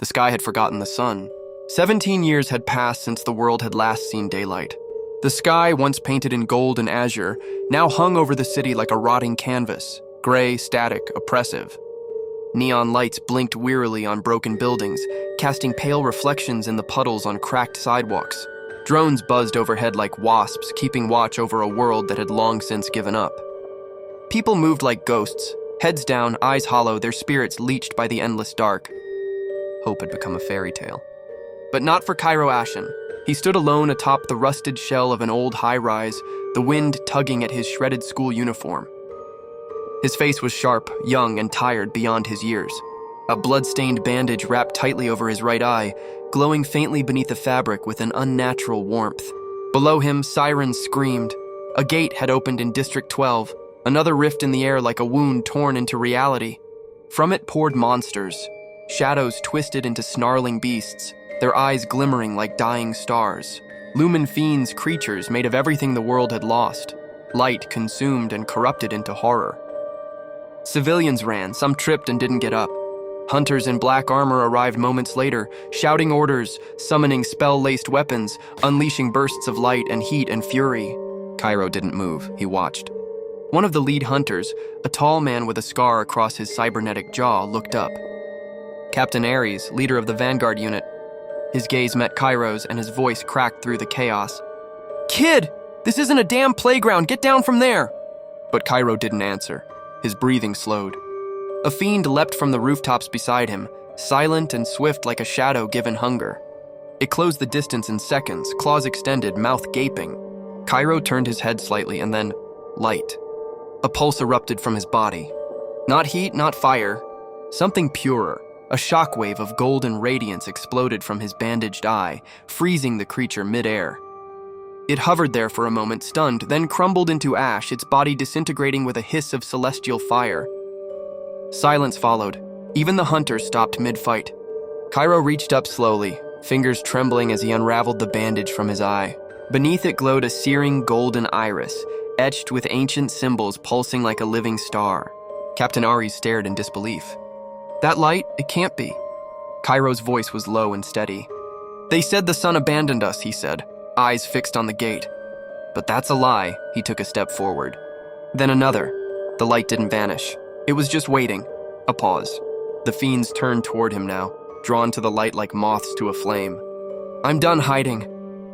The sky had forgotten the sun. 17 years had passed since the world had last seen daylight. The sky, once painted in gold and azure, now hung over the city like a rotting canvas, gray, static, oppressive. Neon lights blinked wearily on broken buildings, casting pale reflections in the puddles on cracked sidewalks. Drones buzzed overhead like wasps, keeping watch over a world that had long since given up. People moved like ghosts, heads down, eyes hollow, their spirits leached by the endless dark. Hope had become a fairy tale. But not for Kiaro Ashen. He stood alone atop the rusted shell of an old high-rise, the wind tugging at his shredded school uniform. His face was sharp, young, and tired beyond his years. A blood-stained bandage wrapped tightly over his right eye, glowing faintly beneath the fabric with an unnatural warmth. Below him, sirens screamed. A gate had opened in District 12, another rift in the air like a wound torn into reality. From it poured monsters, shadows twisted into snarling beasts, their eyes glimmering like dying stars. Lumen fiends, creatures made of everything the world had lost. Light consumed and corrupted into horror. Civilians ran, some tripped and didn't get up. Hunters in black armor arrived moments later, shouting orders, summoning spell-laced weapons, unleashing bursts of light and heat and fury. Kiaro didn't move, he watched. One of the lead hunters, a tall man with a scar across his cybernetic jaw, looked up. Captain Ares, leader of the Vanguard unit. His gaze met Kairo's and his voice cracked through the chaos. "Kid! This isn't a damn playground! Get down from there!" But Kiaro didn't answer. His breathing slowed. A fiend leapt from the rooftops beside him, silent and swift like a shadow given hunger. It closed the distance in seconds, claws extended, mouth gaping. Kiaro turned his head slightly and then, light. A pulse erupted from his body. Not heat, not fire. Something purer. A shockwave of golden radiance exploded from his bandaged eye, freezing the creature mid-air. It hovered there for a moment, stunned, then crumbled into ash, its body disintegrating with a hiss of celestial fire. Silence followed. Even the hunter stopped mid-fight. Kiaro reached up slowly, fingers trembling as he unraveled the bandage from his eye. Beneath it glowed a searing golden iris, etched with ancient symbols pulsing like a living star. Captain Ares stared in disbelief. "That light? It can't be." Kairo's voice was low and steady. "They said the sun abandoned us," he said, eyes fixed on the gate. "But that's a lie." He took a step forward. Then another. The light didn't vanish. It was just waiting. A pause. The fiends turned toward him now, drawn to the light like moths to a flame. "I'm done hiding,"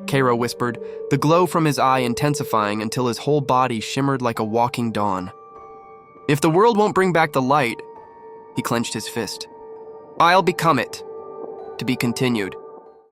Kiaro whispered, the glow from his eye intensifying until his whole body shimmered like a walking dawn. "If the world won't bring back the light," he clenched his fist, "I'll become it." To be continued.